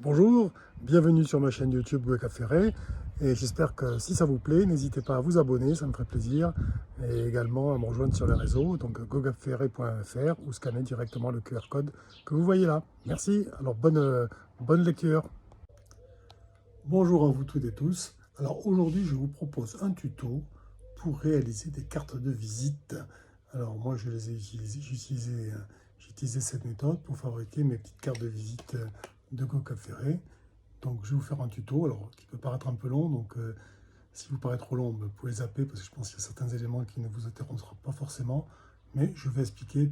Bonjour, bienvenue sur ma chaîne YouTube Goga Ferré et j'espère que si ça vous plaît, n'hésitez pas à vous abonner, ça me ferait plaisir, et également à me rejoindre sur les réseaux, donc gogaferré.fr ou scanner directement le QR code que vous voyez là. Merci, alors bonne lecture. Bonjour à vous toutes et tous. Alors aujourd'hui, je vous propose un tuto pour réaliser des cartes de visite. Alors moi, je les ai utilisées, j'ai utilisé cette méthode pour fabriquer mes petites cartes de visite de Goga Ferré. Donc je vais vous faire un tuto, alors qui peut paraître un peu long, donc si vous paraît trop long, vous pouvez zapper parce que je pense qu'il y a certains éléments qui ne vous intéresseront pas forcément, mais je vais expliquer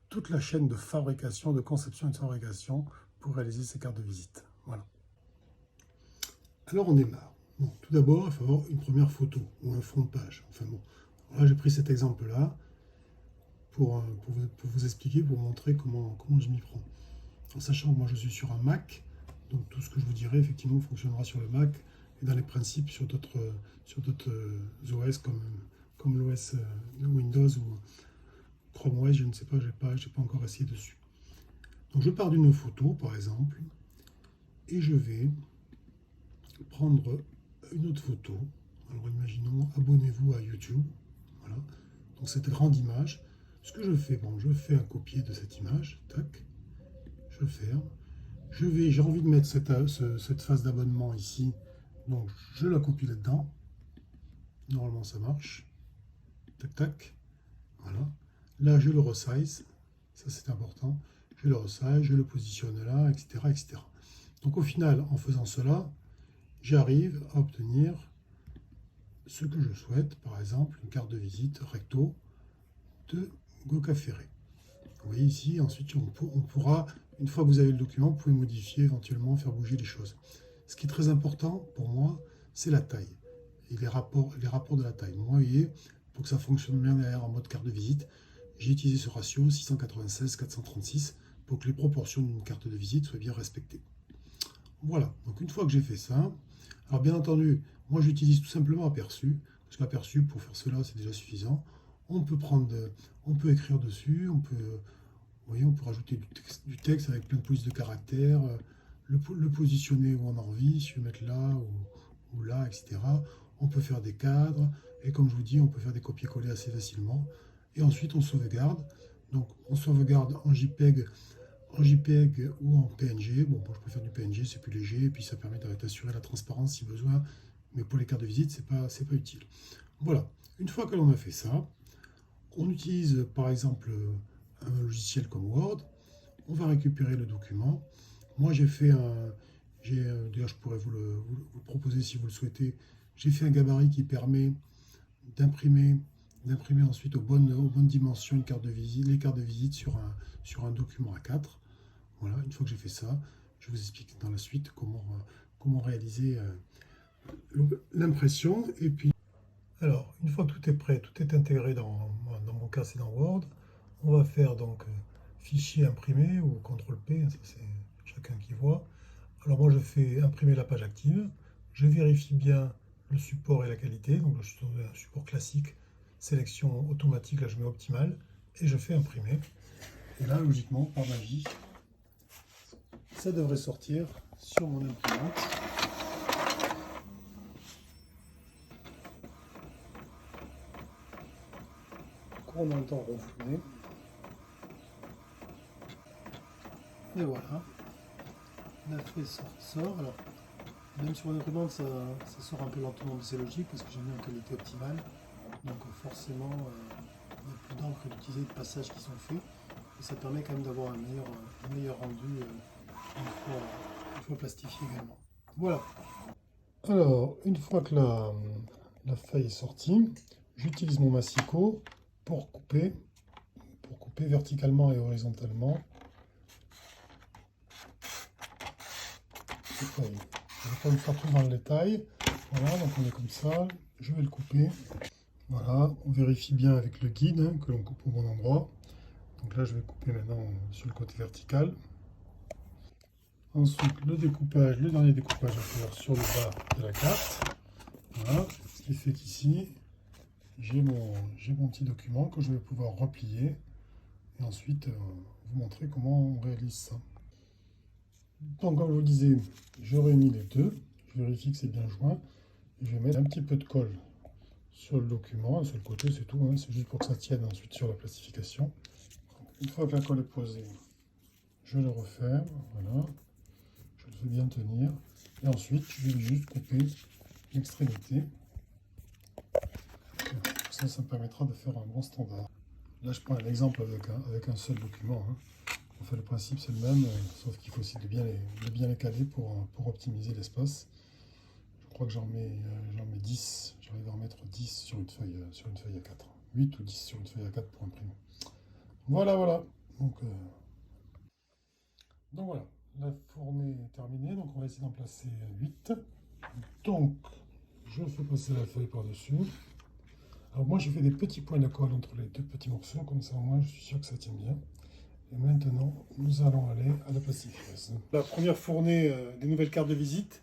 toute la chaîne de fabrication, de conception et de fabrication pour réaliser ces cartes de visite. Voilà. Alors on démarre. Bon, tout d'abord, il faut avoir une première photo ou un fond de page. Enfin bon, là j'ai pris cet exemple-là pour vous expliquer, pour vous montrer comment je m'y prends. En sachant que moi je suis sur un Mac, donc tout ce que je vous dirai effectivement fonctionnera sur le Mac et dans les principes sur d'autres OS comme l'OS Windows ou Chrome OS, je ne sais pas, j'ai pas encore essayé dessus. Donc je pars d'une photo par exemple et je vais prendre une autre photo. Alors imaginons, abonnez-vous à YouTube. Voilà. Donc cette grande image. Ce que je fais, bon, je fais un copier de cette image. Tac. Je ferme. J'ai envie de mettre cette phase d'abonnement ici. Donc je la copie là-dedans. Normalement ça marche. Tac tac. Voilà. Là je le resize. Ça c'est important. Je le resize, je le positionne là, etc., etc. Donc au final, en faisant cela, j'arrive à obtenir ce que je souhaite, par exemple une carte de visite recto de Goga Ferré. Vous voyez ici, ensuite on pourra, une fois que vous avez le document, vous pouvez modifier, éventuellement faire bouger les choses. Ce qui est très important pour moi, c'est la taille et les rapports de la taille. Moi, vous voyez, pour que ça fonctionne bien derrière en mode carte de visite, j'ai utilisé ce ratio 696-436 pour que les proportions d'une carte de visite soient bien respectées. Voilà, donc une fois que j'ai fait ça, alors bien entendu, moi j'utilise tout simplement Aperçu, parce qu'Aperçu pour faire cela c'est déjà suffisant. On peut écrire dessus, on peut rajouter du texte avec plein de polices de caractères, le positionner où on a envie, si je veux mettre là ou là, etc. On peut faire des cadres, et comme je vous dis, on peut faire des copier-coller assez facilement. Et ensuite on sauvegarde, donc on sauvegarde en JPEG ou en PNG. Bon, je préfère du PNG, c'est plus léger, et puis ça permet d'assurer la transparence si besoin, mais pour les cartes de visite, c'est pas utile. Voilà, une fois que l'on a fait ça, on utilise par exemple un logiciel comme Word, on va récupérer le document. Moi d'ailleurs je pourrais vous le proposer si vous le souhaitez, j'ai fait un gabarit qui permet d'imprimer ensuite aux bonnes dimensions les cartes de visite sur un document A4. Voilà, une fois que j'ai fait ça, je vous explique dans la suite comment réaliser l'impression. Et puis, alors, une fois que tout est prêt, tout est intégré dans mon cas, c'est dans Word, on va faire donc fichier imprimé ou CTRL-P, ça c'est chacun qui voit. Alors moi je fais imprimer la page active, je vérifie bien le support et la qualité, donc je suis sur un support classique, sélection automatique, là je mets optimal, et je fais imprimer. Et là, logiquement, par magie, ça devrait sortir sur mon imprimante. Qu'on entend ronfler. Et voilà, la feuille sort. Alors, même sur une imprimante, ça sort un peu lentement, mais c'est logique parce que j'ai mis en qualité optimale. Donc forcément, il y a plus d'encre d'utiliser de passages qui sont faits. Et ça permet quand même d'avoir un meilleur rendu une fois plastifié également. Voilà. Alors, une fois que la feuille est sortie, j'utilise mon massicot pour couper verticalement et horizontalement ces feuilles. Je ne vais pas me faire tout dans le détail. Voilà, donc on est comme ça. Je vais le couper. Voilà, on vérifie bien avec le guide que l'on coupe au bon endroit. Donc là, je vais couper maintenant sur le côté vertical. Ensuite, le dernier découpage à faire sur le bas de la carte. Voilà, ce qui fait qu'ici, j'ai mon petit document que je vais pouvoir replier et ensuite vous montrer comment on réalise ça. Donc comme je vous disais, je réunis les deux, je vérifie que c'est bien joint, et je vais mettre un petit peu de colle sur le document, sur le côté c'est tout, hein, c'est juste pour que ça tienne ensuite sur la plastification. Donc, une fois que la colle est posée, je le referme, voilà, je le fais bien tenir, et ensuite je vais juste couper l'extrémité. Ça me permettra de faire un bon standard. Là je prends un exemple avec un seul document, hein. En fait, le principe c'est le même, sauf qu'il faut aussi de bien les caler pour optimiser l'espace. Je crois que j'en mets 10, j'arrive à en mettre 10 sur une feuille A4. 8 ou 10 sur une feuille A4 pour imprimer. Voilà, voilà. Donc voilà, la fournée est terminée, donc on va essayer d'en placer 8. Donc, je fais passer la feuille par-dessus. Alors moi, j'ai fait des petits points de colle entre les deux petits morceaux, comme ça au moins je suis sûr que ça tient bien. Et maintenant, nous allons aller à la plastifieuse. La première fournée des nouvelles cartes de visite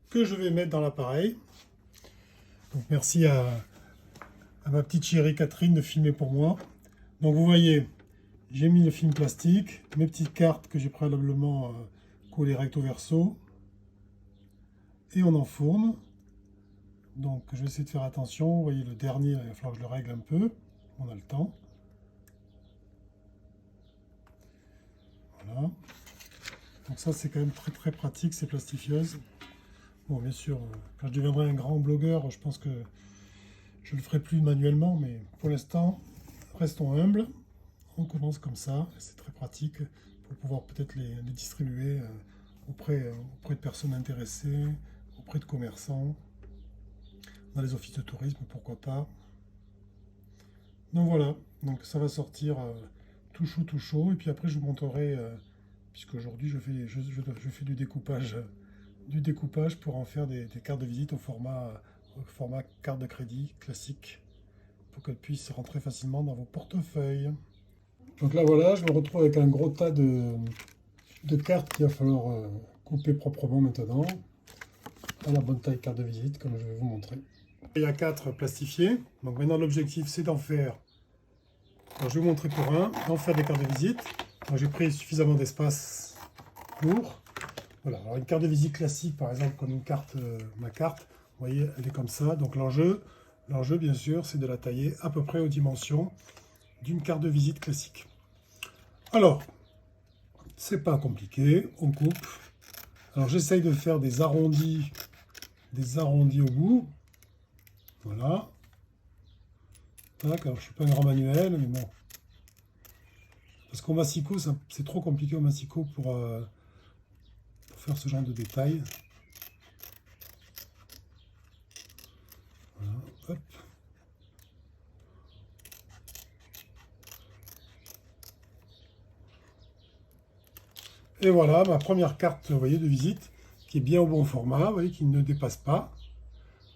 que je vais mettre dans l'appareil. Donc merci à ma petite chérie Catherine de filmer pour moi. Donc vous voyez, j'ai mis le film plastique, mes petites cartes que j'ai préalablement collées recto verso. Et on enfourne. Donc je vais essayer de faire attention. Vous voyez le dernier, il va falloir que je le règle un peu. On a le temps. Voilà. Donc ça c'est quand même très très pratique ces plastifieuses. Bon bien sûr, quand je deviendrai un grand blogueur, je pense que je le ferai plus manuellement, mais pour l'instant, restons humbles. On commence comme ça, c'est très pratique pour pouvoir peut-être les distribuer auprès de personnes intéressées, auprès de commerçants, dans les offices de tourisme, pourquoi pas. Donc voilà, donc ça va sortir tout chaud, et puis après je vous montrerai, puisque aujourd'hui je fais du découpage pour en faire des cartes de visite au format carte de crédit classique, pour qu'elles puissent rentrer facilement dans vos portefeuilles. Donc là voilà, je me retrouve avec un gros tas de cartes qu'il va falloir couper proprement maintenant, à la bonne taille carte de visite, comme je vais vous montrer. Il y a 4 plastifiés, donc maintenant l'objectif c'est d'en faire, alors je vais vous montrer pour d'en faire des cartes de visite. J'ai pris suffisamment d'espace pour. Voilà, alors une carte de visite classique par exemple, comme une carte, ma carte, vous voyez elle est comme ça, donc l'enjeu bien sûr c'est de la tailler à peu près aux dimensions d'une carte de visite classique. Alors, c'est pas compliqué, on coupe. Alors j'essaye de faire des arrondis au bout. Voilà. Alors, je suis pas un grand manuel, mais bon. Parce qu'au massicot, c'est trop compliqué au massicot pour faire ce genre de détails. Voilà, hop. Et voilà ma première carte, vous voyez, de visite, qui est bien au bon format, vous voyez, qui ne dépasse pas.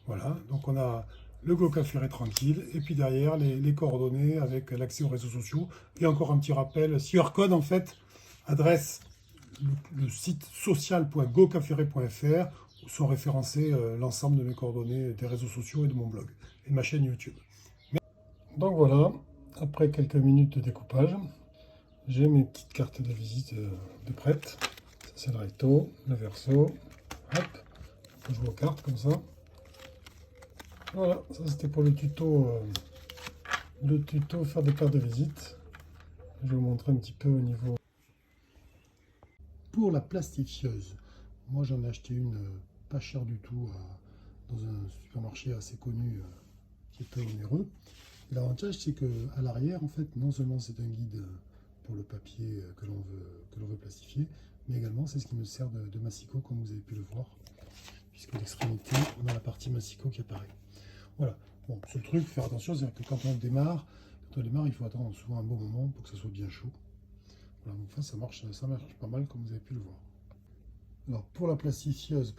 Voilà, donc on a le Go Café tranquille, et puis derrière les coordonnées avec l'accès aux réseaux sociaux, et encore un petit rappel, QR code en fait, adresse le site social.gocafere.fr, où sont référencés l'ensemble de mes coordonnées des réseaux sociaux et de mon blog, et de ma chaîne YouTube. Donc voilà, après quelques minutes de découpage, j'ai mes petites cartes de visite de prêtes. Ça c'est le recto, le verso, hop, on peut jouer aux cartes comme ça. Voilà, ça c'était pour le tuto faire des cartes de visite. Je vais vous montrer un petit peu au niveau. Pour la plastifieuse, moi j'en ai acheté une pas chère du tout dans un supermarché assez connu qui est très onéreux. L'avantage c'est que à l'arrière en fait non seulement c'est un guide pour le papier que l'on veut plastifier, mais également c'est ce qui me sert de massicot comme vous avez pu le voir, puisque l'extrémité on a la partie massicot qui apparaît. Voilà, bon, ce truc, faire attention, c'est que quand on démarre, il faut attendre souvent un bon moment pour que ça soit bien chaud. Voilà, donc ça marche pas mal comme vous avez pu le voir. Alors pour la plastifieuse,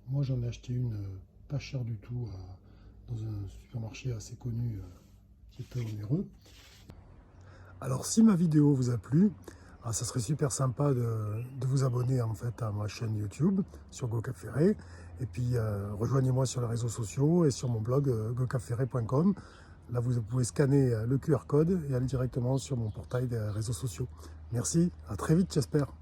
moi j'en ai acheté une pas chère du tout dans un supermarché assez connu qui est très onéreux. Alors si ma vidéo vous a plu, ça serait super sympa de vous abonner en fait à ma chaîne YouTube sur GoCafere, et puis rejoignez-moi sur les réseaux sociaux et sur mon blog gocafere.com. Là, vous pouvez scanner le QR code et aller directement sur mon portail des réseaux sociaux. Merci, à très vite, j'espère.